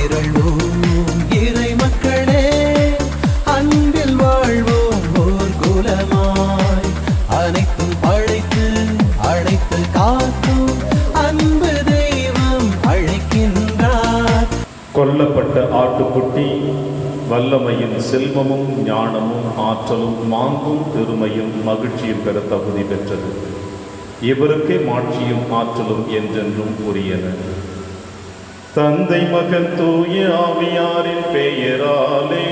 திரள்வோம் இறை மக்களே, அன்பில் வாழ்வோம் ஓர் குலமாய். அனைத்தும் படைத்து அழைத்து காக்கும் அன்பு தெய்வம் அழைக்கின்றார். கொல்லப்பட்ட ஆட்டுக்குட்டி வல்லமையின் செல்வமும் ஞானமும் ஆற்றலும் மாண்பும் பெருமையும் மகிழ்ச்சியும் பெற தகுதி பெற்றது. இவருக்கே மாட்சியும் ஆற்றலும் என்றென்றும் உரியன. தந்தை மகன் தூய ஆவியாரின் பெயராலே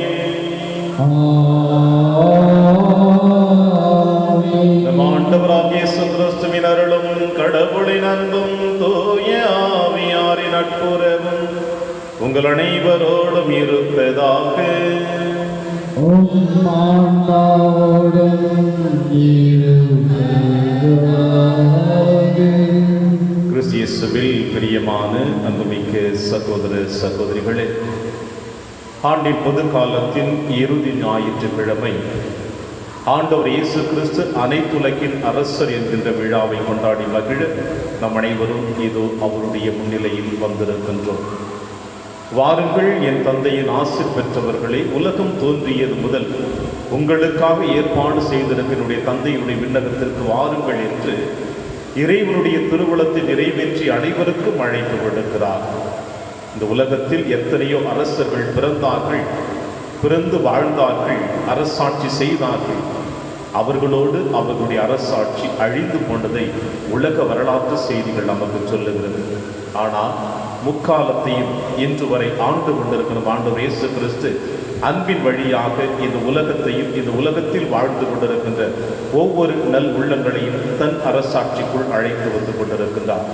நம் ஆண்டவராகிய இயேசு கிறிஸ்துவின் அருளும் கடவுளின் அன்பும் தூய ஆவியாரின் நட்புறவும் உங்கள் அனைவரோடும் இருப்பதாக. கிறிஸ்தியேசுவில் பிரியமான அன்புமிக்க சகோதர சகோதரிகளே, ஆண்டின் பொது காலத்தின் இறுதி ஞாயிற்றுக்கிழமை ஆண்டவர் இயேசு கிறிஸ்து அனைத்துலகின் அரசர் என்கின்ற விழாவை கொண்டாடி மகிழ நம் அனைவரும் இதோ அவருடைய முன்னிலையில் வந்திருக்கின்றோம். வாருங்கள் என் தந்தையின் ஆசீர் பெற்றவர்களே, உலகம் தோன்றியது முதல் உங்களுக்காக ஏற்பாடு செய்திருக்கிற தந்தையுடைய விண்ணகத்திற்கு வாருங்கள் என்று இறைவனுடைய திருவுளத்தை நிறைவேற்றி அனைவருக்கும் அழைத்து விடுக்கிறார். இந்த உலகத்தில் எத்தனையோ அரசர்கள் பிறந்தார்கள், பிறந்து வாழ்ந்தார்கள், அரசாட்சி செய்தார்கள். அவர்களோடு அவர்களுடைய அரசாட்சி அழிந்து போனதை உலக வரலாற்று செய்திகள் நமக்கு சொல்லுகிறது. ஆனால் முக்காலத்தையும் இன்று வரை ஆண்டு கொண்டிருக்கிற ஆண்டவர் இயேசு கிறிஸ்து அன்பின் வழியாக இந்த உலகத்தையும் இந்த உலகத்தில் வாழ்ந்து கொண்டிருக்கின்ற ஒவ்வொரு நல் உள்ளங்களையும் தன் அரசாட்சிக்குள் அழைத்து வந்து கொண்டிருக்கின்றார்.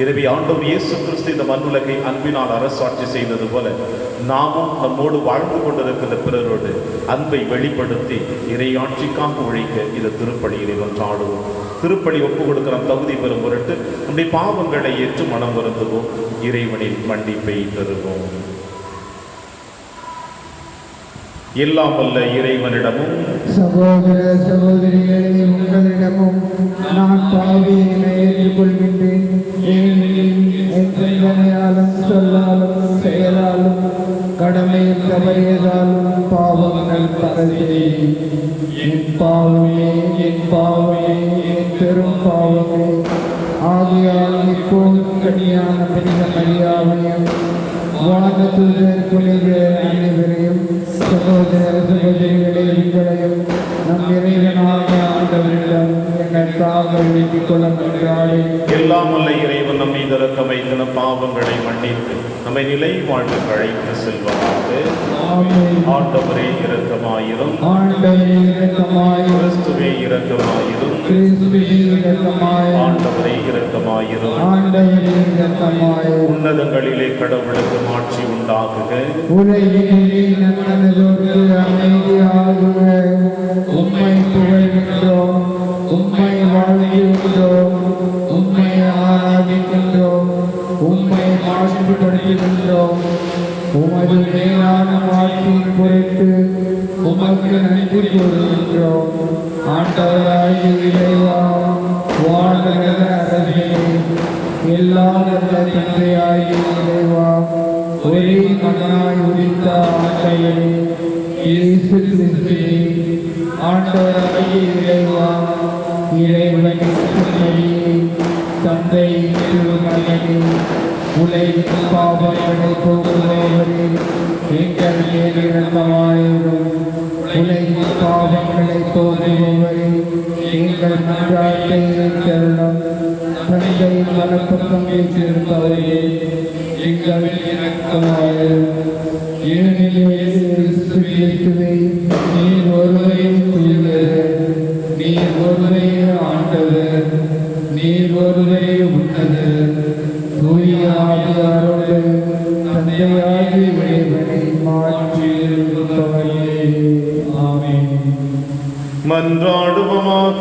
எனவே ஆண்டவர் இயேசு கிறிஸ்து இந்த மண்ணுலகை அன்பினால் அரசாட்சி செய்தது போல நாமும் நம்மோடு வாழ்ந்து கொண்டிருக்கின்ற பிறரோடு அன்பை வெளிப்படுத்தி இறையாட்சிக்காக உழைக்க இந்த திருப்பலியிலே ஒன்றாடுவோம். திருப்பலி ஒப்பு கொடுக்கிற தகுதி பெறும் பொருட்டு நம்முடைய பாவங்களை ஏற்று மனம் வருந்துவோம், இறைவனின் மன்னிப்பை பெறுவோம். எல்லாம் வல்ல இறைவனிடமும் சகோதர சகோதரிகளே, உங்களிடமும் நான் பாவியை ஏற்றுக்கொள்கின்றேன். ஏனெனில் என் சிந்தனையாலும் சொல்லாலும் செயலாலும் கடமையில் தவறியதாலும் பாவங்கள் பல செய்தேன். என் பாவமே என் பாவமே என் பெரும் பாவமே. ஆகையால் இப்போதும் கனியான புனித மரியாதையும் வானதூதர் புனித அனைவரையும் சகோதர சகோதரிகளே உங்களையும் நம் இறைவனாகிய ஆண்டவரிடம் எங்களுக்காக வேண்டிக் கொள்ள என்றாலே. எல்லாம் வல்ல இறைவன் நம்மை இரக்கம் வைத்து நம் பாவங்களை மன்னித்து நம்மை நிலை வாழ்வு அழைத்து செல்வதாக. ஆண்டவரே இரக்கமாயிரும், ஆண்டவரே இரக்கமாயிரும், கிறிஸ்துவே இரக்கமாயிரும், கிறிஸ்துவே இரக்கமாயிரும், ஆண்டவரே இரக்கமாயிரும், ஆண்டவரே இரக்கமாயிரும். உன்னதங்களிலே கடவுளுக்கு மாட்சி உண்டாகுக. உலகிலே நல்லதொரு அமைதியாகுக. உம்மை புகழ்கின்றோம், உம்மை வாழ்கின்றோம், உம்மை ஆராதிக்கின்றோம், உம்மை மாசுபடுத்துகின்றோம். உமது மேலான வாழ்க்கையின் பொருட்டு உமக்கு நன்றி கூறுகின்றோம். ஆண்டவராகிய இறைவா, வானக அரசே, எல்லா நல்ல தந்தையாகிய இறைவா, ஒரே மகனாய் உதித்த ஆண்டவரே இயேசு கிறிஸ்துவே, ஆண்டவராகிய இறைவா, இறைவனின் சுமரியே, தந்தை திருமகனே, உலகின் பாவங்களை போக்குபவரே, எங்கள் மேல் இரக்கமாயிரும். உலகின் பாவங்களை போக்குபவரே, எங்கள் மன்றாட்டை ஏற்றருளும். தந்தையின் வலப்பக்கம் வீற்றிருப்பவரே, எங்கள் இரக்கமாயிரும். ஏனெனில் கிறிஸ்துவே, நீர் ஒருவரே தூயவர், நீர் ஒருவரே ஆண்டவர், நீர் ஒருவரே உன்னதர். தூய ஆவியாரோடு தந்தையாகிய இறைவனை மாற்றியிருப்பவரே. ஆமென். மன்றாடுவோமாக.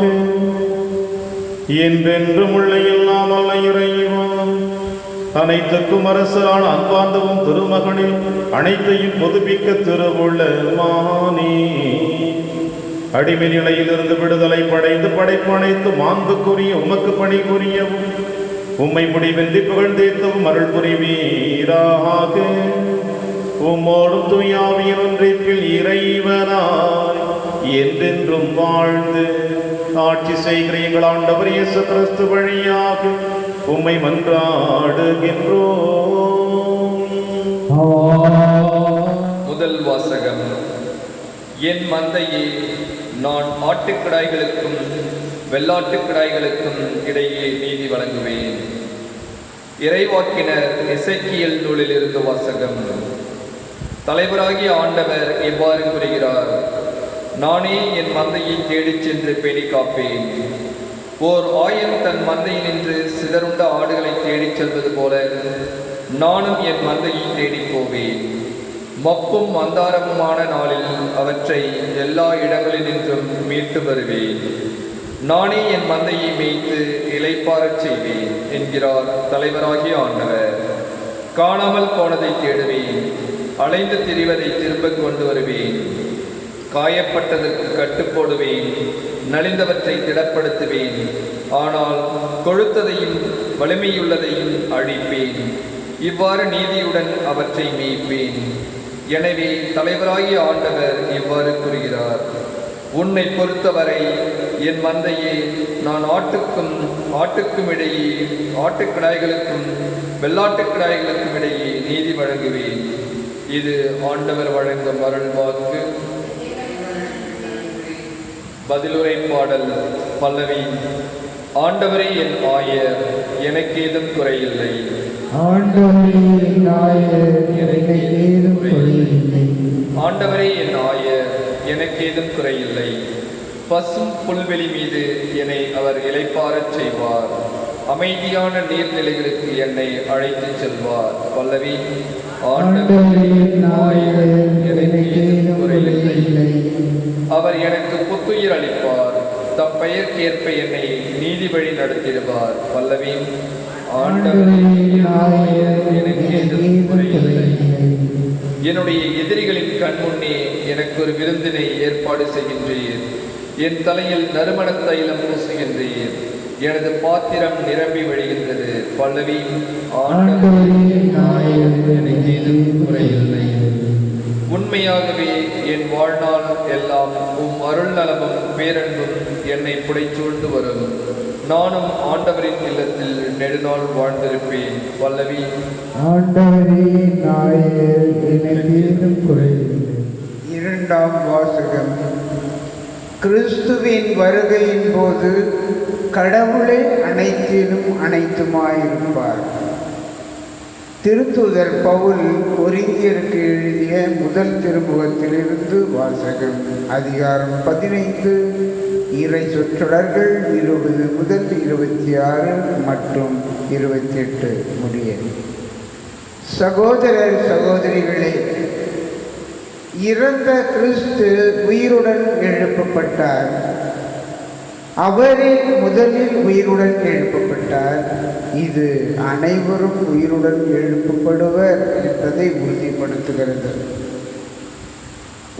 என்றென்றும் உள்ள எல்லாம் வல்ல இறைவா, அனைத்துக்கும் அரசரான அன்பார்ந்தவும் திருமகனில் அனைத்தையும் புதுப்பிக்க திருவுள்ளமானே. அடிமை நிலையிலிருந்து விடுதலை படைந்து படைப்பு அனைத்து மாண்புக்குரிய உமக்கு பணி புரியவும் உம்மை முடிவின்றி புகழ்ந்தேத்தவும் அருள் புரிவீராக. உம்மோடும் தூயாவியின் ஒன்றிப்பில் இறைவனாய் என்றென்றும் வாழ்ந்து ஆட்சி செய்கிற எங்கள் ஆண்டவர் இயேசு கிறிஸ்து வழியாக உம்மை மன்றாடுகின்றோம். முதல் வாசகம். என் மந்தையே, நான் ஆட்டுக்கிடாய்களுக்கும் வெள்ளாட்டுக்கிடாய்களுக்கும் இடையே நீதி வழங்குவேன். இறைவாக்கினர் எசேக்கியேல் நூலிலிருந்து வாசகம். தலைவராகிய ஆண்டவர் இவ்வாறு கூறுகிறார்: நானே என் மந்தையை தேடிச் சென்று பேணி காப்பேன். ஓர் ஆயன் தன் மந்தையினின்று சிதறுண்ட ஆடுகளை தேடிச் செல்வது போல நானும் என் மந்தையை தேடிப் போவேன். மப்பும் மந்தாரமுமான நாளில் அவற்றை எல்லா இடங்களினின்றும் மீட்டு வருவேன். நானே என் மந்தையை மேய்த்து இளைப்பாறச் செய்வேன் என்கிறார் தலைவராகிய ஆண்டவர். காணாமல் போனதை தேடுவேன், அலைந்து திரிவதை திரும்ப கொண்டு வருவேன். காயப்பட்டதற்கு கட்டுப்போடுவேன், நலிந்தவற்றை திடப்படுத்துவேன். ஆனால் கொழுத்ததையும் வலிமையுள்ளதையும் அழிப்பேன். இவ்வாறு நீதியுடன் அவற்றை மேய்ப்பேன். எனவே தலைவராகிய ஆண்டவர் இவ்வாறு கூறுகிறார்: உன்னை பொறுத்தவரை என் மந்தையே, நான் ஆட்டுக்கும் இடையே, ஆட்டுக்கிடாய்களுக்கும் வெள்ளாட்டுக்கிடாய்களுக்கும் இடையே நீதி வழங்குவேன். இது ஆண்டவர் வழங்கும் அருள் வாக்கு. பதிலுரை பாடல் பல்லவி. ஆண்டவரே என் ஆயர், எனக்கு ஏதும் குறையில்லை. ஆண்டவரே என் ஆயர், எனக்கு ஏதும் குறையில்லை. ஆண்டவரே என் ஆயர், எனக்கு ஏதும் குறையில்லை. பசும் புல்வெளி மீது என்னை அவர் இளைப்பாறச் செய்வார். அமைதியான நீர்நிலைகளுக்கு என்னை அழைத்துச் செல்வார். பல்லவி. ஆண்டவரே என் ஆயர், எனக்கு ஏதும் குறையில்லை. அவர் எனக்கு புத்துயிர் அளிப்பார். தம் பெயர்க்கேற்ப என்னை நீதி வழி நடத்திடுவார். பல்லவி. ஆண்டவரே என் ஆயர், எனக்கு ஏதும் குறையில்லை. என்னுடைய எதிரிகளின் கண்முன்னே எனக்கு ஒரு விருந்தினை ஏற்பாடு செய்கின்றீர். என் தலையில் நறுமண தைலம் பூசுகின்றீர். எனது பாத்திரம் நிரம்பி வழிகின்றது. பல்லவி. ஆண்டவரே என் ஆயர், எனக்கு ஏதும் குறையில்லை. உண்மையாகவே என் வாழ்நாள் எல்லாம் உம் அருள் நலமும் பேரன்பும் என்னை புடைச்சூழ்ந்து வரும். நானும் ஆண்டவரின் இல்லத்தில் நெடுநாள் வாழ்ந்திருப்பேன். பல்லவி. ஆண்டவரே என் ஆயர், எனக்கு ஏதும் குறையில்லை. இரண்டாம் வாசகம். கிறிஸ்துவின் வருகையின் போது கடவுளே அனைத்திலும் அனைத்துமாயிருப்பார். திருத்தூதர் பவுல் கொரிந்தியருக்கு எழுதிய முதல் திருமுகத்திலிருந்து வாசகம். அதிகாரம் 15, இறை சொற்றொடர்கள் 20 முதல் 26 மற்றும் 28 முடிய. சகோதரர் சகோதரிகளே, இறந்த கிறிஸ்து உயிருடன் எழுப்பப்பட்டார். அவரே முதலில் உயிருடன் எழுப்பப்பட்டார். இது அனைவரும் உயிருடன் எழுப்பப்படுவர் என்பதை உறுதிப்படுத்துகிறது.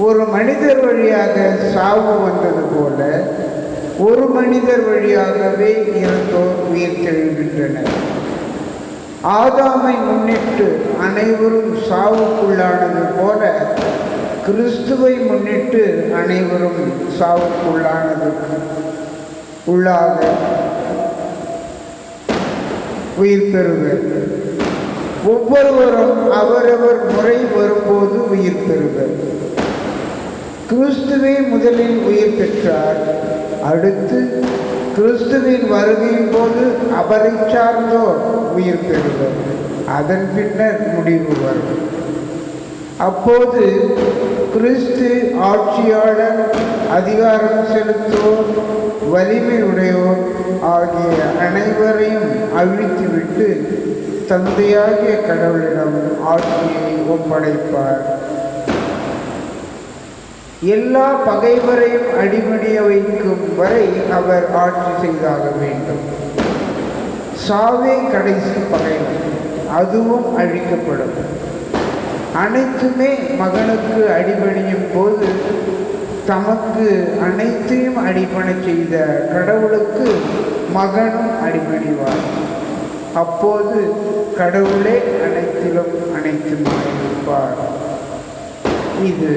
ஒரு மனிதர் வழியாக சாவு வந்தது போல ஒரு மனிதர் வழியாகவே இறந்தோர் உயிர் தெழுகின்றனர். ஆதாமை முன்னிட்டு அனைவரும் சாவுக்குள்ளானது போல கிறிஸ்துவை முன்னிட்டு அனைவரும் உள்ளாக உயிர் பெறுவர். ஒவ்வொருவரும் அவரவர் முறை வரும்போது உயிர் பெறுவர். கிறிஸ்துவே முதலில் உயிர் பெற்றார். அடுத்து கிறிஸ்துவின் வருகையின் போது அவரை சார்ந்தோர் உயிர் பெறுவர். அதன் பின்னர் முடிவு வரும். அப்போது கிறிஸ்து ஆட்சியாளர், அதிகாரம் செலுத்துவோர், வலிமை உடையோர் ஆகிய அனைவரையும் அழித்துவிட்டு தந்தையாகிய கடவுளிடம் ஆட்சியை ஒப்படைப்பார். எல்லா பகைவரையும் அடிபணிய வைக்கும் வரை அவர் ஆட்சி செய்தாக வேண்டும். சாவே கடைசி பகைவர், அதுவும் அழிக்கப்படும். அனைத்துமே மகனுக்கு அடிபணியும் போது தமக்கு அனைத்தையும் அடிபண செய்த கடவுளுக்கு மகனும் அடிபணிவார். அப்போது கடவுளே அனைத்திலும் அனைத்துமாயிருப்பார். இது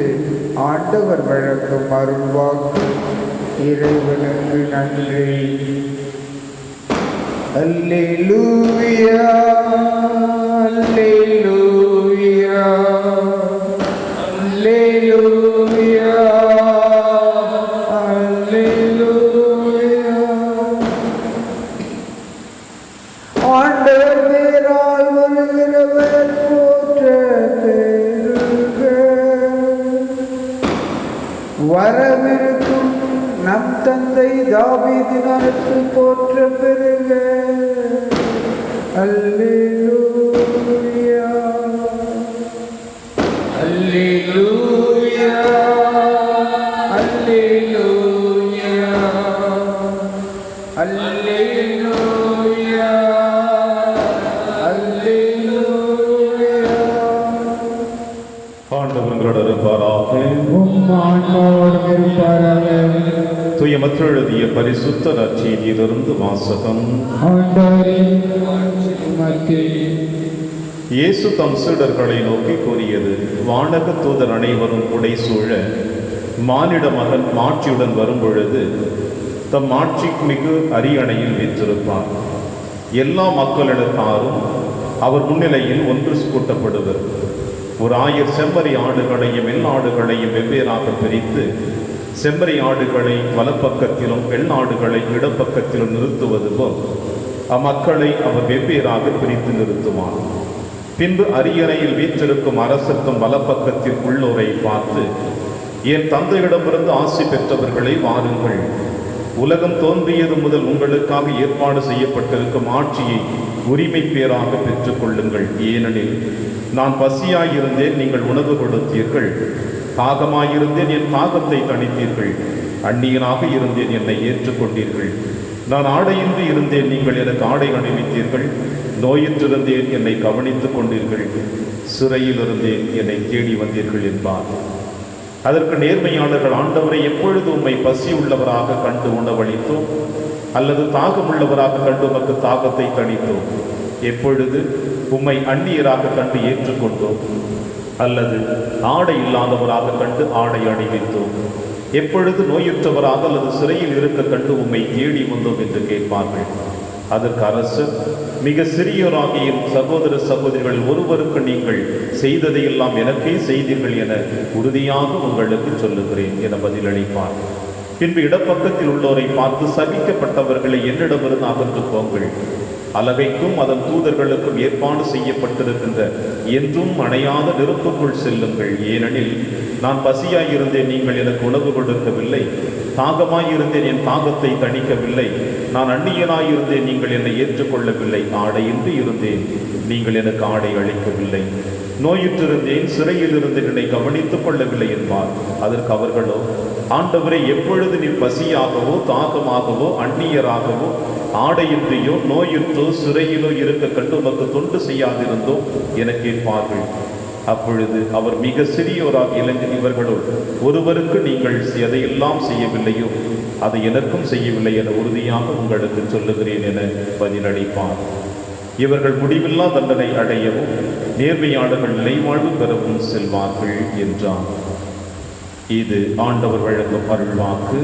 ஆண்டவர் வழங்கும் அருள்வாக்கு. இறைவனுக்கு நன்றி. அல்லேலூயா, அல்லேலூயா, அல்லேலூயா, அல்லேலூயா. ஆண்டவர் பேரால் வருகிறவர் போற்ற பெறுக. வரவிருக்கும் நம் தந்தை தாவீதின் அரசு போற்ற பெறுக. அல்லேலூயா, அல்லேலூயா, அல்லேலூயா, அல்லேலூயா, அல்லேலூயா. ஆண்டவர் உங்களோடு இருப்பாராக. உம் ஆன்மாவோடும் இருப்பாராக. தூய மத்தேயு எழுதிய பரிசுத்த நற்செய்தியிலிருந்து வாசகம். ஆண்டவரே உமக்கு இயேசு தம் சீடர்களை நோக்கி கூறியது, வானக தூதர் அனைவரும் புடைசூழ மானிட மகன் மாட்சியுடன் வரும்பொழுது தம் மாட்சி மிகு அரியணையில் வீற்றிருப்பார். எல்லா மக்களிடத்தாரும் அவர் முன்னிலையில் ஒன்று கூட்டப்படுவர். ஒரு 1000 செம்மறி ஆடுகளையும் வெள்ளாடுகளையும் வெவ்வேறாக பிரித்து செம்மறி ஆடுகளை வலப்பக்கத்திலும் வெள்ளாடுகளை இடப்பக்கத்திலும் நிறுத்துவது போல் அம்மக்களை அவர் வெவ்வேறாக பிரித்து நிறுத்துவார். பின்பு அரியணையில் வீற்றிருக்கும் அரசர்க்கும் வலப்பக்கத்தில் உள்ளோரை பார்த்து, என் தந்தையிடமிருந்து ஆசி பெற்றவர்களை வாருங்கள், உலகம் தோன்றியது முதல் உங்களுக்காக ஏற்பாடு செய்யப்பட்டிருக்கும் ஆட்சியை உரிமை பேராக பெற்றுக்கொள்ளுங்கள். ஏனெனில் நான் பசியாயிருந்தேன், நீங்கள் உணவு கொடுத்தீர்கள், தாகமாயிருந்தேன், என் தாகத்தை தணித்தீர்கள், அந்நியனாக இருந்தேன், என்னை ஏற்றுக்கொண்டீர்கள், நான் ஆடையின்றி இருந்தேன், நீங்கள் எனக்கு ஆடை அணிவித்தீர்கள், நோயிற்றிருந்தேன், என்னை கவனித்துக் கொண்டீர்கள், சிறையில் இருந்தேன், என்னை தேடி வந்தீர்கள் என்பார். அதற்கு நேர்மையாளர்கள், ஆண்டவரை, எப்பொழுது உம்மை பசி உள்ளவராக கண்டு உணவளித்தோம், அல்லது தாகமுள்ளவராக கண்டு உமக்கு தாகத்தை தணித்தோம்? எப்பொழுது உம்மை அந்நியராக கண்டு ஏற்றுக்கொண்டோம், அல்லது ஆடை இல்லாதவராக கண்டு ஆடை அணிவித்தோம்? எப்பொழுது நோயுற்றவராக அல்லது சிறையில் இருக்க கண்டு உம்மை தேடி வந்தோம் என்று கேட்பார்கள். அதற்கு அரசர், மிக சிறியோராகிய சகோதர சகோதரிகள் ஒருவருக்கு நீங்கள் செய்ததையெல்லாம் எனக்கே செய்தீர்கள் என உறுதியாக உங்களுக்கு சொல்லுகிறேன் என பதிலளிப்பார். பின்பு இடப்பக்கத்தில் உள்ளோரை பார்த்து, சபிக்கப்பட்டவர்களை என்னிடமிருந்து அகன்று போங்கள், அலகைக்கும் அதன் தூதர்களுக்கும் ஏற்பாடு செய்யப்பட்டிருக்கின்ற என்றும் அணையாத நெருப்புக்குள் செல்லுங்கள். ஏனெனில் நான் பசியாயிருந்தேன், நீங்கள் எனக்கு உணவு கொடுக்கவில்லை, தாகமாயிருந்தேன், என் தாகத்தை தணிக்கவில்லை, நான் அந்நியனாயிருந்தேன், நீங்கள் என்னை ஏற்றுக்கொள்ளவில்லை, ஆடையின்றி இருந்தேன், நீங்கள் எனக்கு ஆடை அளிக்கவில்லை, நோயுற்றிருந்தேன், சிறையில் இருந்து என்னை கவனித்துக் கொள்ளவில்லை என்பார். அதற்கு அவர்களோ, ஆண்டவரை, எப்பொழுது நீர் பசியாகவோ தாகமாகவோ அந்நியராகவோ ஆடையின்றியோ நோயுற்றோ சிறையிலோ இருக்க கண்டு உமக்கு தொண்டு செய்யாதிருந்தோம் என கேட்பார்கள். அப்பொழுது அவர், மிக சிறியோராக இளைஞர் இவர்களுள் ஒருவருக்கு நீங்கள் எதையெல்லாம் செய்யவில்லையோ அதை எனக்கும் செய்யவில்லை என உறுதியாக உங்களுக்கு சொல்லுகிறேன் என பதிலளிப்பார். இவர்கள் முடிவில்லா தண்டனை அடையவும் நேர்மையாளர்கள் நிலைவாழ்வு பெறவும் செல்வார்கள் என்றார். இது ஆண்டவர் வழங்கும் அருள்வாக்கு.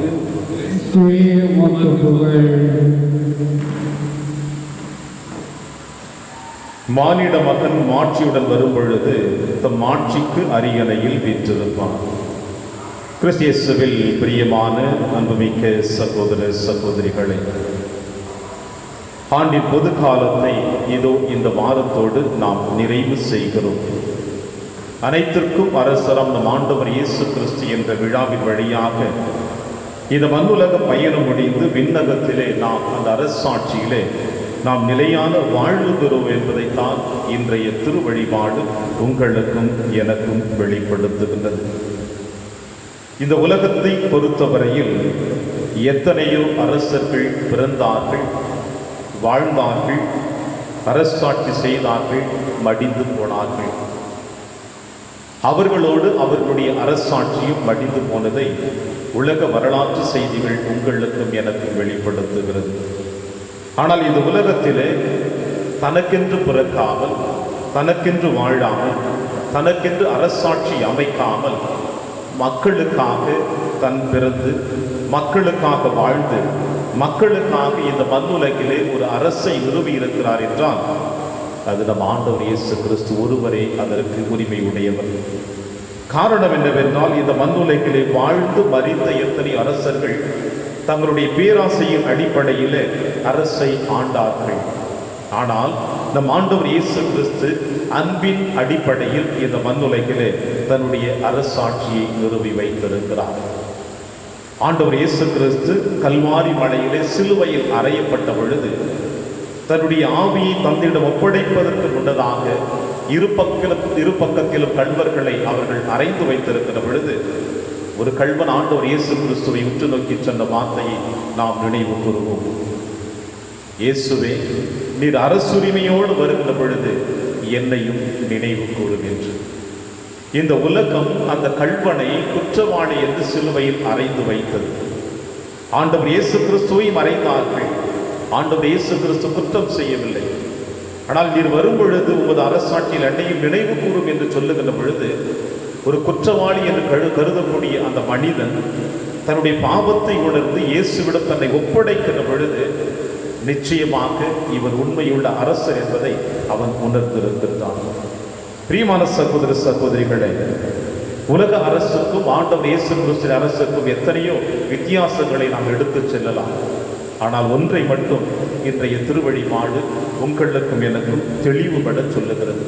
மானிட மகன் மாட்சியுடன் வரும் பொழுது தம் மாட்சிக்கு அரியணையில் வீற்றிருப்பார். கிறிஸ்து இயேசுவில் பிரியமான அன்புமிக்க சகோதர சகோதரிகளை, ஆண்டின் பொது காலத்தை இதோ இந்த வாரத்தோடு நாம் நிறைவு செய்கிறோம். அனைத்திற்கும் அரசரம் நம் ஆண்டவர் இயேசு கிறிஸ்து என்ற விழாவின் வழியாக இந்த மண்ணுலக பயணம் முடிந்து விண்ணகத்திலே நாம் அந்த அரசாட்சியிலே நாம் நிலையான வாழ்வு பெறுவோம் என்பதைத்தான் இன்றைய திருவழிபாடு உங்களுக்கும் எனக்கும் வெளிப்படுத்துகின்றது. இந்த உலகத்தை பொறுத்தவரையில் எத்தனையோ அரசர்கள் பிறந்தார்கள், வாழ்ந்தார்கள், அரசாட்சி செய்தார்கள், மடிந்து போனார்கள். அவர்களோடு அவர்களுடைய அரசாட்சியும் மடிந்து போனதை உலக வரலாற்று செய்திகள் உங்களுக்கும் எனக்கும் வெளிப்படுத்துகிறது. ஆனால் இந்த உலகத்திலே தனக்கென்று பிறக்காமல் தனக்கென்று வாழாமல், தனக்கென்று அரசாட்சி அமைக்காமல், மக்களுக்காக தன் பிறந்து, மக்களுக்காக வாழ்ந்து, மக்களுக்காக இந்த மண்ணுலகிலே ஒரு அரசை நிறுவி இருக்கிறார் என்றால் அது நம் ஆண்டவர் இயேசு கிறிஸ்து ஒருவரே அதற்கு உரிமை உடையவர். காரணம் என்னவென்றால், இந்த மண்ணுலகிலே வாழ்ந்து மறித்த எத்தனை அரசர்கள் தங்களுடைய பேராசையின் அடிப்படையில் அரசை ஆண்டார்கள். ஆனால் நம் ஆண்டவர் இயேசு கிறிஸ்து அன்பின் அடிப்படையில் இந்த மண்ணுலகிலே தன்னுடைய அரசாட்சியை நிறுவி வைத்திருக்கிறார். ஆண்டவர் இயேசு கிறிஸ்து கல்வாரி மலையிலே சிலுவையில் அறையப்பட்ட பொழுது தன்னுடைய ஆவியை தந்தையிடம் ஒப்படைப்பதற்கு முன்னதாக இரு பக்கத்திலும் கள்வர்களை அவர்கள் அறைந்து வைத்திருக்கிற பொழுது ஒரு கள்வன் ஆண்டவர் இயேசு கிறிஸ்துவை உற்று நோக்கி சொன்ன வார்த்தையை நாம் நினைவு கூறுவோம். இயேசுவே, நீர் அரசுரிமையோடு வருகிற பொழுது என்னையும் நினைவு கூறும் என்று. இந்த உலகம் அந்த கள்வனை குற்றவாளி என்று சிலுவையில் அறைந்து வைத்தது. ஆண்டவர் இயேசு கிறிஸ்துவையும் அறைந்தார்கள். ஆண்டவர் இயேசு கிறிஸ்து குற்றம் செய்யவில்லை. ஆனால் நீர் வரும் பொழுது உமது அரசாட்சியில் என்னையும் நினைவு கூறும் என்று சொல்லுகின்ற பொழுது ஒரு குற்றவாளி என்று கருதக்கூடிய அந்த மனிதன் தன்னுடைய பாவத்தை உணர்ந்து இயேசுவிடம் தன்னை ஒப்படைக்கின்ற பொழுது நிச்சயமாக இவர் உண்மையுள்ள அரசர் என்பதை அவன் உணர்ந்திருக்கிறான். பிரியமான சகோதர சகோதரிகளே, உலக அரசுக்கும் ஆண்டவர் இயேசு கிறிஸ்துவின் அரசுக்கும் எத்தனையோ வித்தியாசங்களை நாம் எடுத்துச் செல்லலாம். ஆனால் ஒன்றை மட்டும் இன்றைய திருவழிபாடு உங்களுக்கும் எனக்கும் தெளிவுபட சொல்லுகிறது.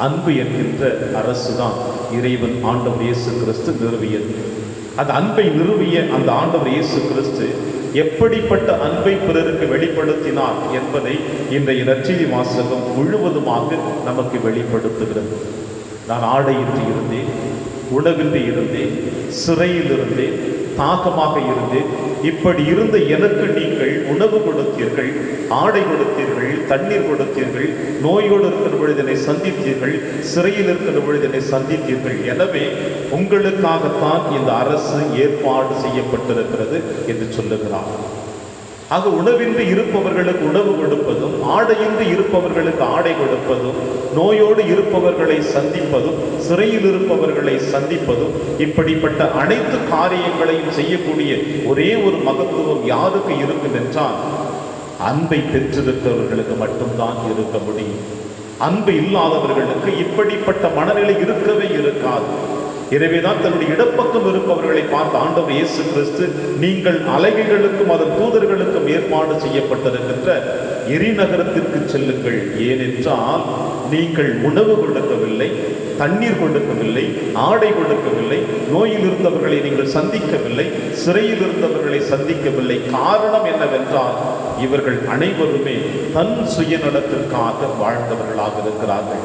அன்பு என்கின்ற அரசுதான் இறைவன் ஆண்டவர் இயேசு கிறிஸ்து நிறுவியது. அந்த அன்பை நிறுவிய அந்த ஆண்டவர் இயேசு கிறிஸ்து எப்படிப்பட்ட அன்பை பிறருக்கு வெளிப்படுத்தினார் என்பதை இன்றைய நற்செய்தி வாசகம் முழுவதுமாக நமக்கு வெளிப்படுத்துகிறது. நான் ஆடையின்றி இருந்தேன், உணவின்றி இருந்தேன், சிறையில் இருந்தேன், தாகமாக இருந்தேன். இப்படி இருந்த எனக்கு நீங்கள் உணவு கொடுத்தீர்கள், ஆடை கொடுத்தீர்கள், தண்ணீர் கொடுத்தீர்கள், நோயோடு இருக்கிற பொழுது என்னை சந்தித்தீர்கள், சிறையில் இருக்கிற பொழுது என்னை சந்தித்தீர்கள். எனவே உங்களுக்காகத்தான் இந்த அரசு ஏற்பாடு செய்யப்பட்டிருக்கிறது என்று சொல்லுகிறார். ஆக உணவின்றி இருப்பவர்களுக்கு உணவு கொடுப்பதும், ஆடையின்றி இருப்பவர்களுக்கு ஆடை கொடுப்பதும், நோயோடு இருப்பவர்களை சந்திப்பதும், சிறையில் இருப்பவர்களை சந்திப்பதும், இப்படிப்பட்ட அனைத்து காரியங்களையும் செய்யக்கூடிய ஒரே ஒரு மகத்துவம் யாருக்கு இருக்கும் என்றால் அன்பை பெற்றிருக்கிறவர்களுக்கு மட்டும்தான் இருக்க முடியும். அன்பு இல்லாதவர்களுக்கு இப்படிப்பட்ட மனநிலை இருக்கவே இருக்காது. எனவேதான் தன்னுடைய இடப்பக்கம் இருப்பவர்களை பார்த்து ஆண்டவர் இயேசு கிறிஸ்து, நீங்கள் அலைகளுக்கும் அதன் தூதர்களுக்கும் ஏற்பாடு செய்யப்பட்டிருக்கின்ற எரிநகரத்திற்கு செல்லுங்கள். ஏனென்றால் நீங்கள் உணவு கொடுக்கவில்லை, தண்ணீர் கொடுக்கவில்லை, ஆடை கொடுக்கவில்லை, நோயில் இருந்தவர்களை நீங்கள் சந்திக்கவில்லை, சிறையில் இருந்தவர்களை சந்திக்கவில்லை. காரணம் என்னவென்றால் இவர்கள் அனைவருமே தன் சுயநலத்திற்காக வாழ்ந்தவர்களாக இருக்கிறார்கள்.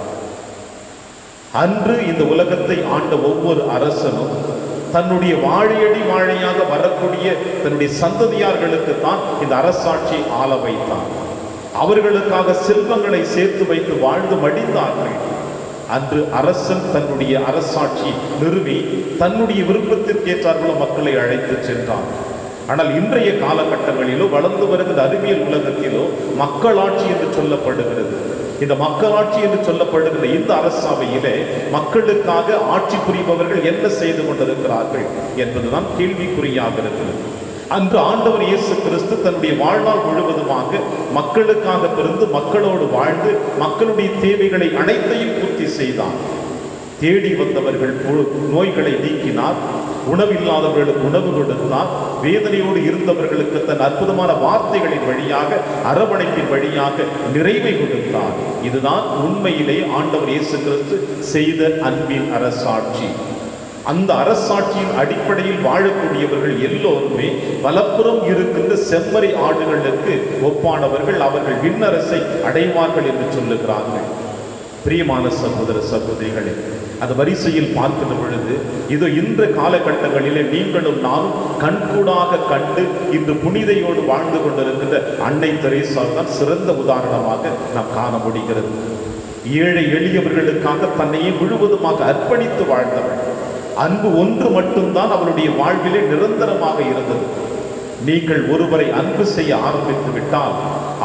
அன்று இந்த உலகத்தை ஆண்ட ஒவ்வொரு அரசனும் தன்னுடைய வாழையடி வாழையாக வரக்கூடிய தன்னுடைய சந்ததியார்களுக்கு தான் இந்த அரசாட்சி ஆள வைத்தான். அவர்களுக்காக செல்வங்களை சேர்த்து வைத்து வாழ்ந்து மடிந்தார்கள். அன்று அரசன் தன்னுடைய அரசாட்சி நிறுவி தன்னுடைய விருப்பத்திற்கேற்றார்களோ மக்களை அழைத்து சென்றான். ஆனால் இன்றைய காலகட்டங்களிலோ வளர்ந்து வருகிற அறிவியல் உலகத்திலோ மக்களாட்சி என்று சொல்லப்படுகிறது. இந்த மக்களாட்சி என்று சொல்லப்படுகிற இந்த அரசவையிலே மக்களுக்காக ஆட்சி புரிபவர்கள் என்ன செய்து கொண்டிருக்கிறார்கள் என்பதுதான் கேள்விக்குறியாக இருக்கிறது. அன்று ஆண்டவர் இயேசு கிறிஸ்து தன்னுடைய வாழ்நாள் முழுவதுமாக மக்களுக்காக பிறந்து மக்களோடு வாழ்ந்து மக்களுடைய தேவைகளை அனைத்தையும் பூர்த்தி செய்தார். தேடி வந்தவர்கள் நோய்களை நீக்கினார், உணவில்லாதவர்களுக்கு உணவு கொடுத்தார், வேதனையோடு இருந்தவர்களுக்கு தன் அற்புதமான வார்த்தைகளின் வழியாக, அரவணைப்பின் வழியாக நிறைவை கொடுத்தார். இதுதான் உண்மையிலே ஆண்டவர் இயேசு கிறிஸ்து செய்த அன்பின் அரசாட்சி. அந்த அரசாட்சியின் அடிப்படையில் வாழக்கூடியவர்கள் எல்லோருமே வலப்புறம் இருக்கின்ற செம்மறி ஆடுகளுக்கு ஒப்பானவர்கள். அவர்கள் விண்ணரசை அடைவார்கள் என்று சொல்லுகிறார்கள். பிரியமான சகோதர சகோதரிகளே, அந்த வரிசையில் பார்க்கின்ற பொழுது இதோ இந்த காலகட்டங்களிலே நீங்களும் நானும் கண்கூடாக கண்டு இன்று புனிதையோடு வாழ்ந்து கொண்டிருக்கின்ற அன்னை தெரேசா தான் சிறந்த உதாரணமாக நாம் காண முடிகிறது. ஏழை எளியவர்களுக்காக தன்னையே முழுவதுமாக அர்ப்பணித்து வாழ்ந்தவள். அன்பு ஒன்று மட்டும்தான் அவளுடைய வாழ்விலே நிரந்தரமாக இருந்தது. நீங்கள் ஒருவரை அன்பு செய்ய ஆரம்பித்து விட்டால்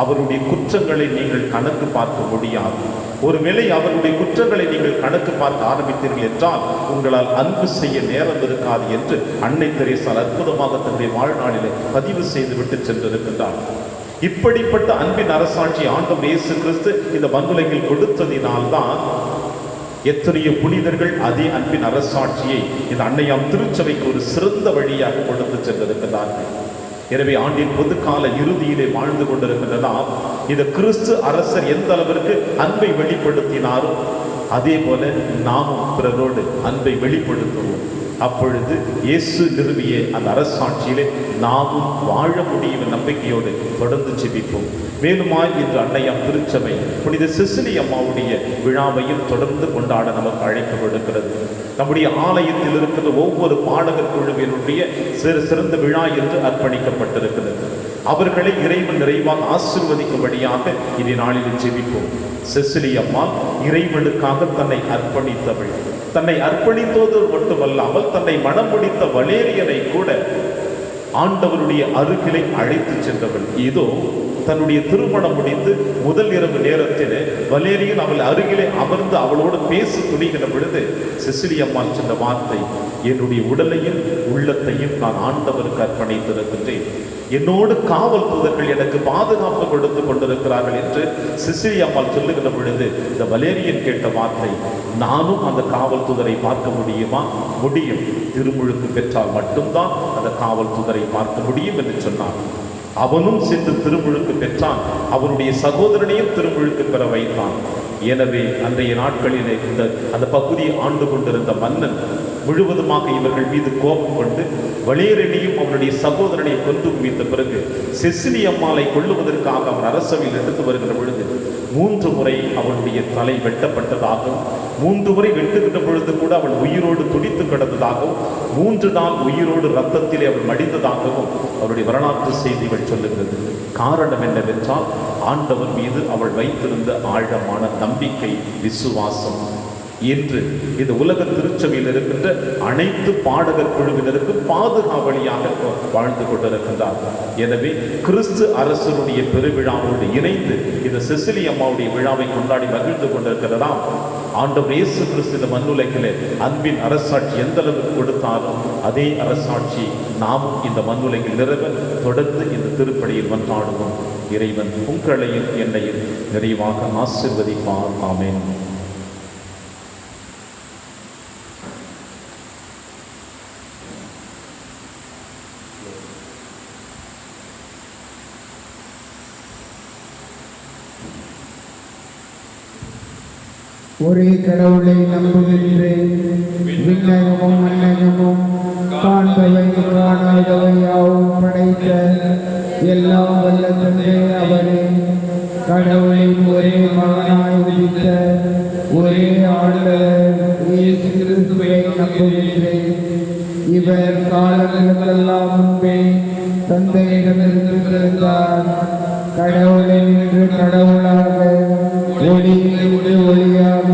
அவருடைய குற்றங்களை நீங்கள் கணக்கு பார்க்க முடியாது. ஒருவேளை அவருடைய குற்றங்களை நீங்கள் கணக்கு பார்க்க ஆரம்பித்தீர்கள் என்றால் உங்களால் அன்பு செய்ய நேரம் இருக்காது என்று அன்னை தெரேசால் அற்புதமாக தன்னுடைய வாழ்நாளிலே பதிவு செய்து விட்டு சென்றிருக்கின்றார். இப்படிப்பட்ட அன்பின் அரசாட்சி ஆண்டவர் இயேசு கிறிஸ்து இந்த மண்ணுலகில் கொடுத்ததினால்தான் எத்தனையோ புனிதர்கள் அதே அன்பின் அரசாட்சியை இந்த அன்னையாம் திருச்சபைக்கு ஒரு சிறந்த வழியாக கொடுத்து சென்றிருக்கிறார்கள். எனவே ஆண்டின் பொதுக்கால இறுதியிலே வாழ்ந்து கொண்டிருக்கின்றன. இந்த கிறிஸ்து அரசர் எந்த அளவிற்கு அன்பை வெளிப்படுத்தினாரோ அதே போல நாமும் பிறரோடு அன்பை வெளிப்படுத்துவோம். அப்பொழுது இயேசு நிறுவிய அந்த அரசாட்சியிலே நாமும் வாழ முடியும் நம்பிக்கையோடு தொடர்ந்து ஜெபிப்போம். மேலுமாய் இன்று அன்னையாம் திருச்சபை புனித சிசிலி அம்மாவுடைய விழாவையும் தொடர்ந்து கொண்டாட நமக்கு அழைக்கப்படுகிறது. நம்முடைய ஆலயத்தில் இருக்கிற ஒவ்வொரு பாடகர் குழுவினுடைய சிறந்த விழா என்று அர்ப்பணிக்கப்பட்டிருக்கிறது. அவர்களை இறைவன் நிறைவாக ஆசீர்வதிக்கும்படியாக இந்த நாளில் ஜெபிப்போம். சிசிலி அம்மா இறைவனுக்காக தன்னை அர்ப்பணித்தவள். தன்னை அர்ப்பணித்தோடு மட்டுமல்லாமல் தன்னை மனம் முடித்த வலேரியனை கூட ஆண்டவருடைய அருகிலை அழைத்து சென்றவள். இதோ தன்னுடைய திருமணம் முடிந்து முதல் இரவு நேரத்தில் வலேரியன் அவள் அருகிலே அமர்ந்து அவளோடு பேசி துணிகிற பொழுது சிசிலி அம்மாள் சொன்ன வார்த்தை, என்னுடைய உடலையும் உள்ளத்தையும் நான் ஆண்டவருக்கு அர்ப்பணித்திருக்கின்றேன். என்னோடு காவல் தூதர்கள் எனக்கு பாதுகாப்பு கொடுத்து கொண்டிருக்கிறார்கள் என்று சிசிலி அம்மாள் சொல்லுகிற பொழுது இந்த வலேரியன் கேட்ட வார்த்தை, நானும் அந்த காவல் தூதரை பார்க்க முடியுமா? முடியும். திருமுழுக்கு பெற்றால் மட்டும்தான் அந்த காவல் தூதரை பார்க்க முடியும் என்று சொன்னார். அவனும் சென்று திருமுழுக்கு பெற்றான். அவனுடைய சகோதரனையும் திருமுழுக்கு பெற வைத்தான். எனவே அன்றைய நாட்களிலே அந்த பகுதியை ஆண்டு கொண்டிருந்த மன்னன் முழுவதுமாக இவர்கள் மீது கோபம் கொண்டு வலேரியனையும் அவனுடைய சகோதரனை கொன்று குவித்த பிறகு சிசிலி அம்மாளை கொள்ளுவதற்காக அவன் அரசவையில் எடுத்து வருகிற பொழுது 3 முறை அவனுடைய தலை வெட்டப்பட்டதாகவும் 3 முறை வெட்டுகின்ற பொழுது கூட அவள் உயிரோடு துடித்து கிடந்ததாகவும் 3 நாள் உயிரோடு ரத்தத்திலே அவள் மடிந்ததாகவும் அவருடைய வரலாற்று செய்திகள் சொல்லுகிறது. காரணம் என்னவென்றால் ஆண்டவர் மீது அவள் வைத்திருந்த ஆழமான நம்பிக்கை, விசுவாசம். இன்று இந்த உலக திருச்சபையில் இருக்கின்ற அனைத்து பாடகர் குழுவினருக்கும் பாதுகாவலியாக வாழ்ந்து கொண்டிருக்கின்றார். எனவே கிறிஸ்து அரசருடைய பெருவிழாவோடு இணைந்து இந்த சிசிலி அம்மாவுடைய விழாவை கொண்டாடி மகிழ்ந்து கொண்டிருக்கிறதாம். ஆண்டவர் இயேசு கிறிஸ்து இந்த மண்ணுலகிலே அன்பின் அரசாட்சி எந்த அளவுக்கு கொடுத்தாரோ அதே அரசாட்சி நாமும் இந்த மண்ணுலகில் நிறைவ தொடர்ந்து இந்த திருப்படியில் மன்றாடுவோம். இறைவன் உங்களையும் என்னையும் நிறைவாக ஆசீர்வதிப்பார். ஆமென். ஒரே கடவுளை நம்புகின்றேன். விண்ணகமும் மண்ணகமும் காண்பவை காணாதவை யாவும் படைத்த எல்லாம் வல்ல தந்தை அவரே. கடவுளின் ஒரே மகனாய் உதித்த ஒரே ஆண்டவர் இயேசு கிறிஸ்துவை நம்புகின்றேன். இவர் காலங்களுக்கெல்லாம் முன்பே தந்தையிடமிருந்து பிறந்தார். கடவுளில் நின்று கடவுளாக, ஒளியிலிருந்து ஒளியாக,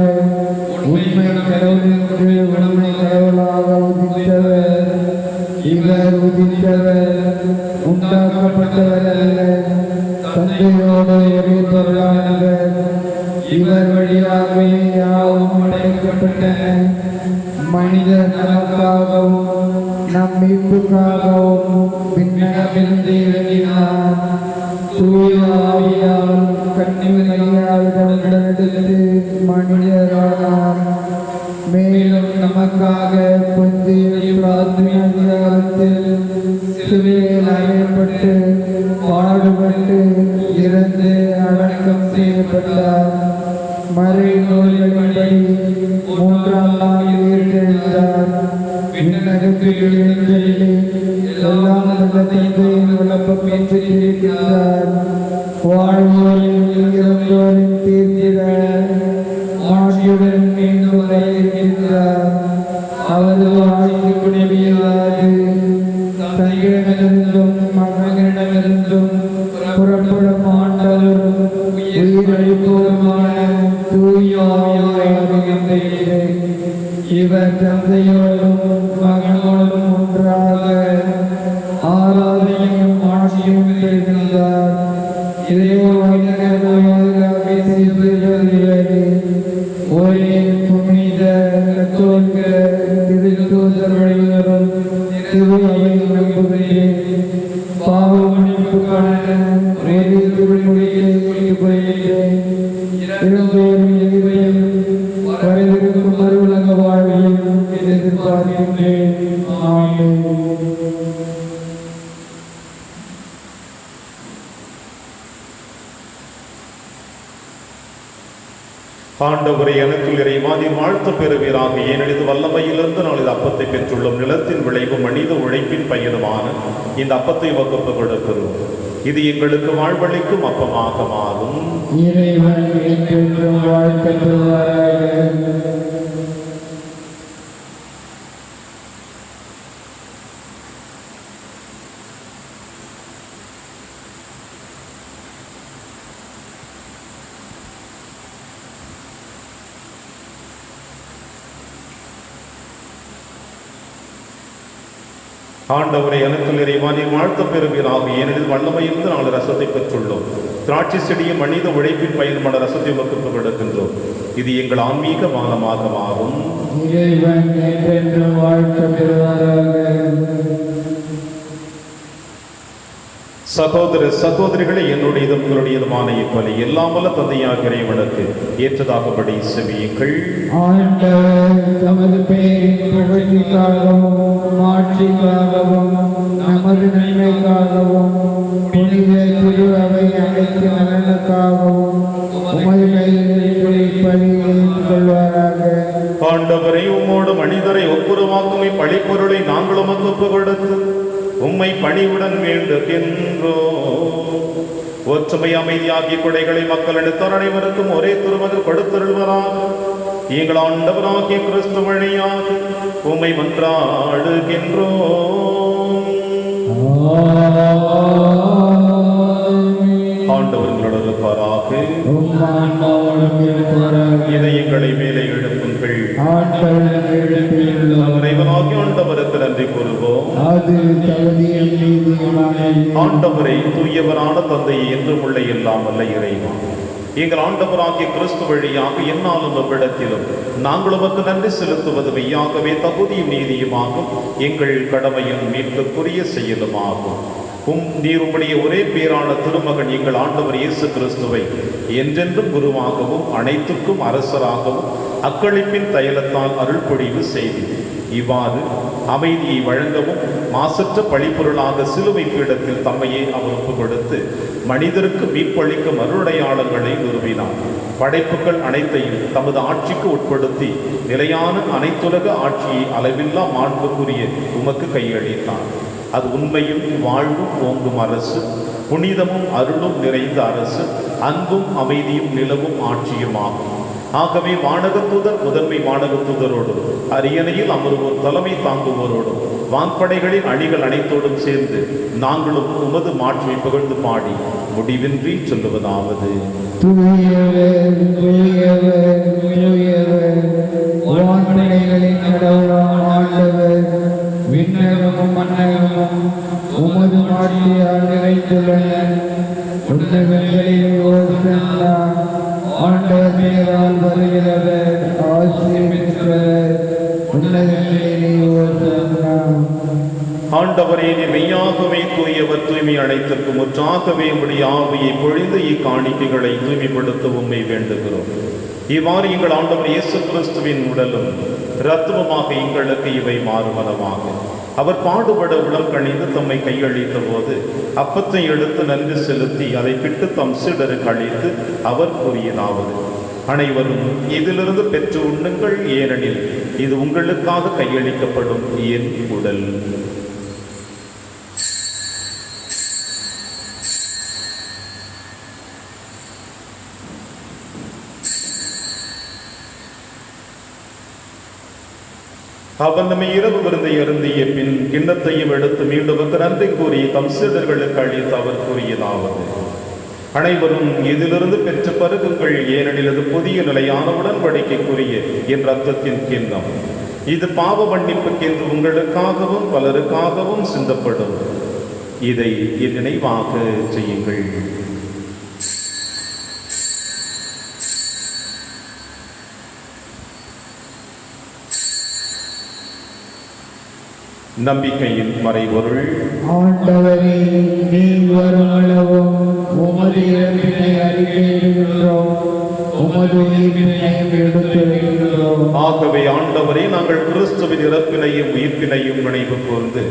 உண்மை கடவுளின்று உண்மை கடவுளாக உதித்தவர். இவர் உதித்தவர், உண்டாக்கப்பட்டவர் அல்ல, தந்தையோடு ஒரே பொருளானவர். இவர் வழியாகவே யாவும் படைக்கப்பட்டன. மனிதர் நமக்காகவும் நம் மீட்புக்காகவும் விண்ணகமிருந்து இறங்கினார். தூய ஆவியால் கன்னிமரியால் உடனெடுத்து மனிதரானார். மேலும் நமக்காக பொந்திய பிலாத்தின் அதிகாரத்தில் சிலுவையில் அறையப்பட்டு பாடுபட்டு இறந்து அடக்கம் செய்யப்பட்டார். மறைநூல்களின்படி 3ஆம் நாள் உயிர்த்தெழுந்தார். விண்ணகத்தில் எழுந்தருளி எல்லாம் வல்ல தந்தையின் விளப்பம் பெற்றிருக்கிறார். வாழ்வோரின் இறந்தோரின் தீர்த்திட ஆட்சியுடன் மீண்டும் வர இருக்கின்றார். அவரது ஆட்சி முடியாது. தந்தையிடமிருந்தும் மகனிடமிருந்தும் புறப்படும் ஆண்டவரும் உயிரளிப்போருமான தூய ஆவியாரை நம்புகிறேன். இவர் தந்தையோடும் மகனோடும் ஒன்றாக ஆராதனையும் ஆட்சியும் பெறுகின்றார். இதை செய்து ஒரே புனித கத்தோலிக்க திருத்தூதர் வழிவரும் திரு அவை நம்புகிறேன். பாவ மன்னிப்புக்கான ஒரே திருவிழிமொழியை கொள்கிறேன். இறந்தோரும் எதிரையும் வரவிருக்கும் மறுவுலக வாழ்வையும் எதிர்பார்க்கின்றேன். ஆமென். ஆண்டவரை எனக்குள் இறைவாதி வாழ்த்து பெறுவீராக. ஏனெனில் வல்லமையிலிருந்து நான் இது அப்பத்தை பெற்றுள்ளோம். நிலத்தின் விளைவு மனித உழைப்பின் பயனுமான இந்த அப்பத்தை வகுப்பு கொடுக்கிறோம். இது எங்களுக்கு வாழ்வளிக்கும் அப்பமாக மாறும். இறைவன் என்றென்றும் வாழ்த்தப்படுவாராக. ஆண்டவரை எனக்குள் இறைவாதி வாழ்த்து பெறுவீராக. ஏனெனில் வல்லமையிலிருந்து நாங்கள் ரசத்தை பெற்றுள்ளோம். திராட்சை செடியும் மனித உழைப்பின் பயனுமான ரசத்தை வகுப்பு கொடுக்கின்றோம். இது எங்கள் ஆன்மீக மானமாக மாறும். இறைவன் என்றென்றும் வாழ்த்தப்படுவாராக. சகோதர சகோதரிகளை என்னுடையதும் உங்களுடையதுமான இப்பலி எல்லாம் வல்ல தந்தையாக இறைவனுக்கு ஏற்றதாகபடி செவியுங்கள். ஆண்டவர் தமது பெயரின் புகழ்ச்சிக்காகவும் மாட்சிக்காகவும் நமது நன்மைக்காகவும் புனித திரு அவை அனைத்து நலனுக்காகவும் உமது கையில் கொள்வாராக. ஆண்டவரை உம்மோடு மனிதரை ஒப்புரவாக்கும் இப்பழிப்பொருளை நாங்கள் உமக்கு ஒப்பு கொடுத்து உம்மை பணிவுடன் வேண்டுகின்றோம். ஒற்றுமை அமைதியாகிய கொடைகளை மக்கள் எடுத்தார் அனைவருக்கும் ஒரே திருமது கொடுத்தருள்வராக. எங்கள் ஆண்டவராகிய கிறிஸ்து வழியாக உம்மை மன்றாடுகின்றோம். ஆண்டவர்களோடு இருப்பாராக. இதயங்களை மேலே எழுப்புங்கள். இறைவனாகிய ஆண்டவருக்கு நன்றி கூறுவோம். ஆண்டவரை தூயவரான தந்தையை என்றும் உள்ள எல்லாம் அல்ல இறைவா, எங்கள் ஆண்டவராகிய கிறிஸ்து வழியாக என்னாலும் எவ்விடத்திலும் நாங்கள் உமக்கு நன்றி செலுத்துவது மெய்யாகவே தகுதியும் நீதியுமாகும். எங்கள் கடமையும் மீட்புக்குரிய செயலுமாகும். நீர் உம்முடைய ஒரே பேரான திருமகன் எங்கள் ஆண்டவர் இயேசு கிறிஸ்துவை என்றென்றும் குருவாகவும் அனைத்துக்கும் அரசராகவும் அக்களிப்பின் தைலத்தால் அருள் பொழிவு செய்து இவ்வாறு அமைதியை வழங்கவும் மாசற்ற பழிப்பொருளாக சிலுவை பீடத்தில் தம்மையே அவர் ஒப்பு கொடுத்து மனிதருக்கு மீட்பளிக்கும் அருளையாளர்களை நிறுவினார். படைப்புகள் அனைத்தையும் தமது ஆட்சிக்கு உட்படுத்தி நிலையான அனைத்துலக ஆட்சியை அளவில்லா மாண்புக்குரிய உமக்கு கையளித்தார். அது உண்மையும் வாழ்வும் ஓங்கும் அரசு, புனிதமும் அருளும் நிறைந்த அரசு, அன்பும் அமைதியும் நிலவும் ஆட்சியுமாகும். ஆகவே வானகத்தூதர் முதன்மை வானகத்தூதரோடும் அரியணையில் அமருவோர் தலைமை தாங்குவோரோடும் வான்படைகளின் அணிகள் அனைத்தோடும் சேர்ந்து நாங்களும் உமது மாட்சியை புகழ்ந்து பாடி முடிவின்றி சொல்லுவதாவது: தூயவர் தூயவர் தூயவர், வான்படைகளின் கடவுளான ஆண்டவர், விண்ணகமும் மன்னகமும் உமது மாட்சியால் நிறைந்துள்ளன. உன்னதங்களில் ஓசன்னா, ஆண்டவர் பெயரால் வருகிறவர் ஆசி பெற்றவர், உன்னதங்களிலே ஓசன்னா. ஆண்டவரே, நீர் மெய்யாகவே தூயவர், தூய்மை அனைத்திற்கு முற்றாகவே உம்முடைய ஆவியை பொழிந்து இக்காணிக்கைகளை தூய்மைப்படுத்த உம்மை வேண்டுகிறோம். இவ்வாறு எங்கள் ஆண்டவர் இயேசு கிறிஸ்துவின் உடலும் இரத்தமுமாக எங்களுக்கு இவை மாறுவனமாக. அவர் பாடுபட உளம் கணிந்து தம்மை கையளித்த போது அப்பத்தை எடுத்து நன்றி செலுத்தி அதை பிட்டு தம் சீடருக்கு அளித்து அவர் கூறியதாவது: அனைவரும் இதிலிருந்து பெற்று உண்ணுங்கள், ஏனெனில் இது உங்களுக்காக கையளிக்கப்படும் என் உடல். அவன் நம்மை இரவு விருந்தை அருந்திய பின் கிண்ணத்தையும் எடுத்து மீண்டும் நன்றி கூறி தம் சீடர்களுக்கு அளித்து அவர் கூறியதாவது: அனைவரும் இதிலிருந்து பெற்று பருகுங்கள், ஏனெனில் அது புதிய நிலையான உடன்படிக்கைக்குரிய என் இரத்தத்தின் கிண்ணம். இது பாவ மன்னிப்புக்கென்று உங்களுக்காகவும் பலருக்காகவும் சிந்தப்படும். இதை என் நினைவாக செய்யுங்கள். . நம்பிக்கையின் மறைபொருள். ஆண்டவரே, நீர் வருமளவும் உமது இறப்பினை அறிக்கையிடுகின்றோம், உமது உயிர்ப்பினையும் எடுத்துரைக்கின்றோம். ஆகவே ஆண்டவரே, நாங்கள் கிறிஸ்துவின் இறப்பினையும் உயிர்ப்பினையும் நினைவு கூர்ந்து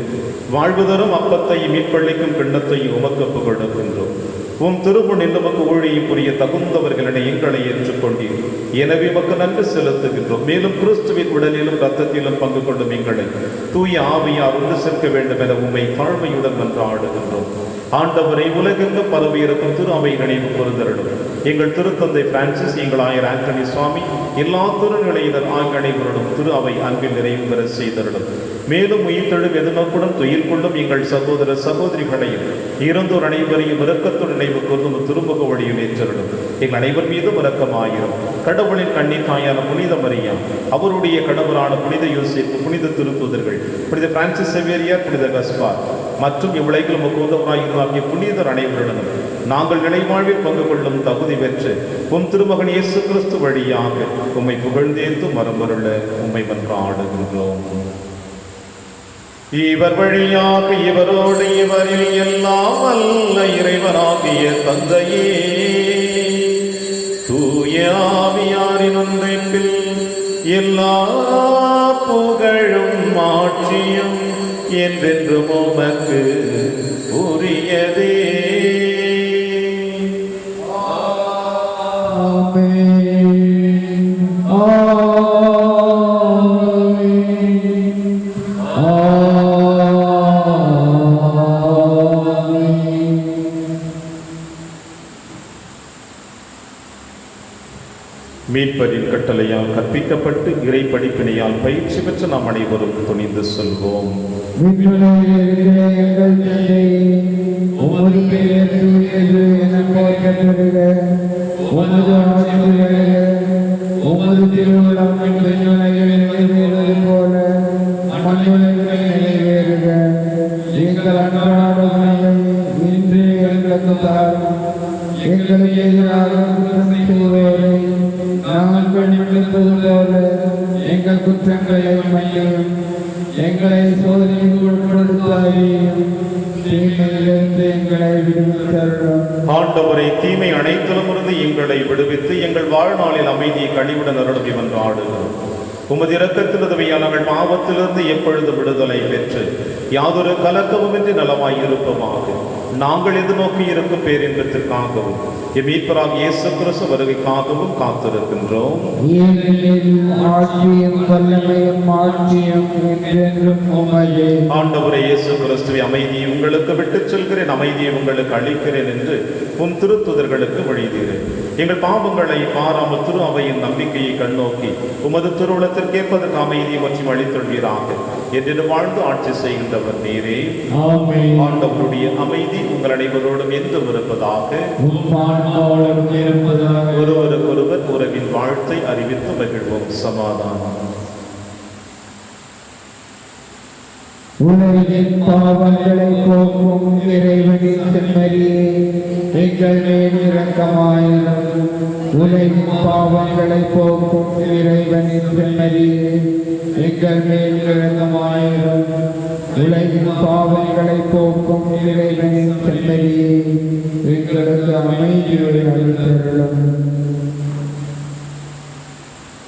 வாழ்வு தரும் அப்பத்தையும் மீட்பளிக்கும் கிண்ணத்தையும் உமக்கு புகழ்கின்றோம். உம் திருமுன் நமக்கு ஊழியம் புரிய தகுந்தவர்களினை எங்களை ஏற்றுக்கொண்டீர். எனவே உமக்கு நன்றி செலுத்துகின்றோம். மேலும் கிறிஸ்துவின் உடலிலும் இரத்தத்திலும் பங்கு கொள்ளும் எங்களை தூய ஆவியார் ஒன்று சேர்க்க வேண்டும் என உம்மை தாழ்மையுடன் மன்றாடுகின்றோம். ஆண்டவரை உலகெங்கும் பரவி இருக்கும் திரு அவை நினைவு கூர்ந்தருளும். எங்கள் திருத்தந்தை பிரான்சிஸ், எங்கள் ஆயர் ஆண்டனி சுவாமி, எல்லா திருநிலையினர் ஆகிய அனைவருடன் திரு அவை அன்பில் நிறைவு பெற செய்தருளும். மேலும் உயிர்த்தெழும் எதிர்நோக்குடன் துயில் கொள்ளும் எங்கள் சகோதர சகோதரிகளையும் இறந்தோர் அனைவரையும் இரக்கத்துடன் நினைவு கூர்ந்தும் திருமுக வழியில் ஏற்றருளும். எங்கள் அனைவர் மீதும் இரக்கமாயிரும். கடவுளின் கண்ணி தாயான புனித மரியாம், அவருடைய கடவுளான புனித யோசேப்பு, புனித திருத்தூதர்கள், புனித பிரான்சிஸ் சேவியர், புனித கஸ்பார் மற்றும் இவ்வுலகில் நமக்கு உதவராகிய புனிதர் அனைவருடனும் நாங்கள் நிலைவாழ்வில் பங்கு கொள்ளும் தகுதி பெற்று உம் திருமகன் இயேசு கிறிஸ்து வழியாக உம்மை புகழ்ந்தேந்து மரமருள உம்மை மன்றாடுகின்றோம். இவர் வழியாக இவரோடு இவரில் எல்லாம் அல்ல இறைவனாகிய தந்தையே, தூய ஆவியாரின் ஒன்றைப்பில் எல்லா புகழும் ஆட்சியும் என்றென்றும் உமக்கு உரியதே. மீட்பரின் கட்டளையால் கற்பிக்கப்பட்டு இறை படிப்பினையால் பயிற்சி பெற்ற நாம் அனைவரும் துணிந்து சொல்வோம். உமது பெயர் தூயது என போற்றப்படுக, உமது ஆட்சி வருக, உமது திருவுளம் விண்ணுலகில் நிறைவேறுவது போல மண்ணுலகில் நிறைவேறுக. எங்கள் அன்றாட உணவை இன்று எங்களுக்கு தாரும். எங்களுக்கு எதிராக குற்றம் செய்வோரை நாங்கள் மன்னிப்பது போல எங்கள் குற்றங்களை மன்னியும். எங்களை சோதனைக்கு உட்படுத்தாதேயும், தீமையிலிருந்து எங்களை விடுவித்தருளும். ஆண்டவரை, தீமை அனைத்திலுமிருந்து எங்களை விடுவித்து எங்கள் வாழ்நாளில் அமைதியை கழிவுடன் அருளும் என்றாடுகிறோம். உமது இரக்கத்தில் உதவியால் நாங்கள் பாவத்திலிருந்து எப்பொழுது விடுதலை பெற்று யாதொரு கலக்கமுமின்றி நலமாய் இருப்போமாக. நாங்கள் எதிர்நோக்கி இருக்கும் பேரின்பத்திற்காகவும் மீட்பராகிய இயேசு கிறிஸ்து வருகைக்காகவும் காத்திருக்கின்றோம். ஆண்டவரே இயேசு கிறிஸ்துவை, அமைதியை உங்களுக்கு விட்டுச் செல்கிறேன், அமைதியை உங்களுக்கு அளிக்கிறேன் என்று உம் திருத்துதர்களுக்கு வழிதீரேன். எங்கள் பாவங்களை பாராமல் திரு அவையின் நம்பிக்கையை கண்ணோக்கி உமது திருவுளத்திற்கேற்பதற்கு அமைதியை மற்றும் அளித்துள்வீராக என்று வாழ்ந்து ஆட்சி செய்கின்றவர் நீரே. ஆண்டவருடைய அமைதி உங்கள் அனைவரோடும் என்றும் இருப்பதாக. ஒருவருக்கொருவர் உறவின் வாழ்த்தை அறிவித்து மகிழ்வோம். சமாதானம். உலகின் பாவங்களை போக்கும் இறைவனின் செம்மறியே, எங்கள் மேல் இரக்கமாயிரும். உலகின் பாவங்களை போக்கும் இறைவனின் செம்மறியே, எங்கள் மேல் இரக்கமாயிரும். உலகின் பாவங்களை போக்கும் இறைவனின் செம்மறியே, எங்களுக்கு அமைதியை அளித்தருளும்.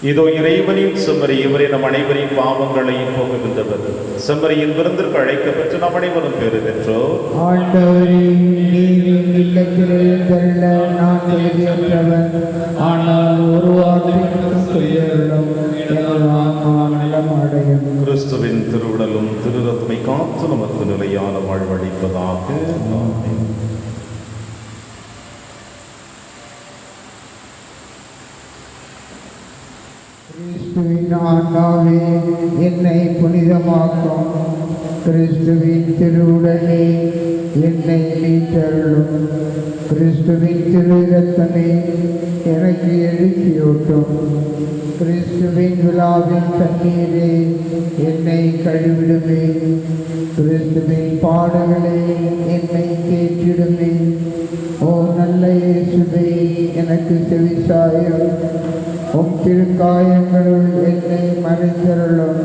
இதோ இறைவனின் செம்மறி, இவரை நம் அனைவரின் பாவங்களையும் போக்குகின்றவர். செம்மறியின் விருந்திற்கு அழைக்கப்பட்டு நாம் அனைவரும் பேறு பெற்றோர். ஆண்டவரே, நீரின் இல்லத்தில் எழுந்தருள நான் தகுதியற்றவன், ஆனால் ஒரு வார்த்தை சொல்லியருளும், எங்கள் ஆன்மா நலம் அடையும். கிறிஸ்துவின் திருவுடலும் திருரத்தமை காத்து நமக்கு நிலையான வாழ்வளிப்பதாக. ஆமென். கிறிஸ்துவின் ஆன்மாவே என்னை புனிதமாக்கும். கிறிஸ்துவின் திருவுடலே என்னை மீட்டருளும். கிறிஸ்துவின் திரு இரத்தமே எனக்கு எழுச்சியூட்டும். கிறிஸ்துவின் விழாவின் தண்ணீரே என்னை கழுவிடுமே. கிறிஸ்துவின் பாடுகளே என்னை தேற்றிடுமே. ஓ நல்ல இயேசுவே, எனக்கு செவிசாயும். ஓ உம் திருக்காயங்களுள் என்னை மறைத்தருளும்.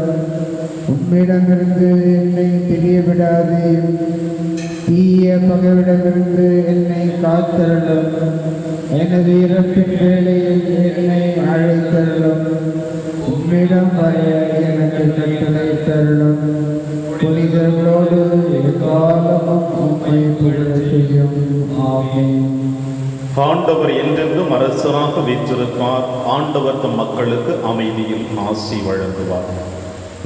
உம்மிடமிருந்து என்னை பிரியவிடாதேயும். தீய பகைவிடமிருந்து என்னை காத்தருளும். எனது இறப்பின் வேளையில் என்னை அழைத்தருளும். உம்மிடம் வர எனக்கு கட்டளை தருளும். புனிதர்களோடு எக்காலமும் உம்மை புகழ செய்யும். ஆமென். ஆண்டவர் என்றென்றும் அரசராக வீற்றிருப்பார். ஆண்டவர் தம் மக்களுக்கு அமைதியில் ஆசி வழங்குவார்.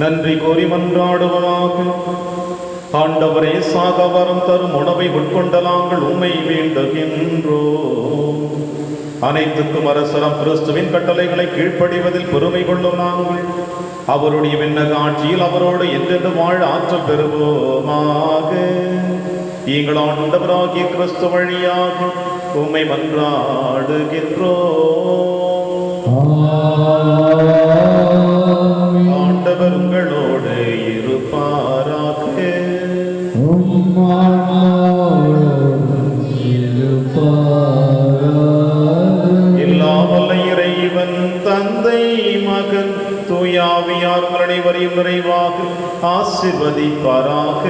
நன்றி கூறி மன்றாடுவதாக. ஆண்டவரே, சாக வரம் தரும் உணவை உட்கொண்ட நாங்கள் உம்மை வேண்டுகின்றோம். அனைத்துக்கும் அரசரம் கிறிஸ்துவின் கட்டளைகளை கீழ்ப்படிவதில் பெருமை கொள்ளும் நாங்கள் அவருடைய விண்ணக ஆட்சியில் அவரோடு என்றென்று வாழ ஆற்றல் பெறுவோமாக. எங்கள் ஆண்டவராகிய கிறிஸ்து வழியாக உம்மை மன்றாடுகின்றோம். ஆண்டவர் உங்களோடு இருப்பாராக. எல்லாம் வல்ல இறைவன் தந்தை மகன் தூயாவியார் உங்கள் அனைவரையும் நிறைவாக ஆசீர்வதிப்பாராக.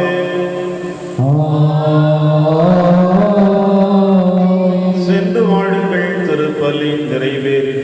சென்று வாழுங்கள், திருப்பலி நிறைவேறி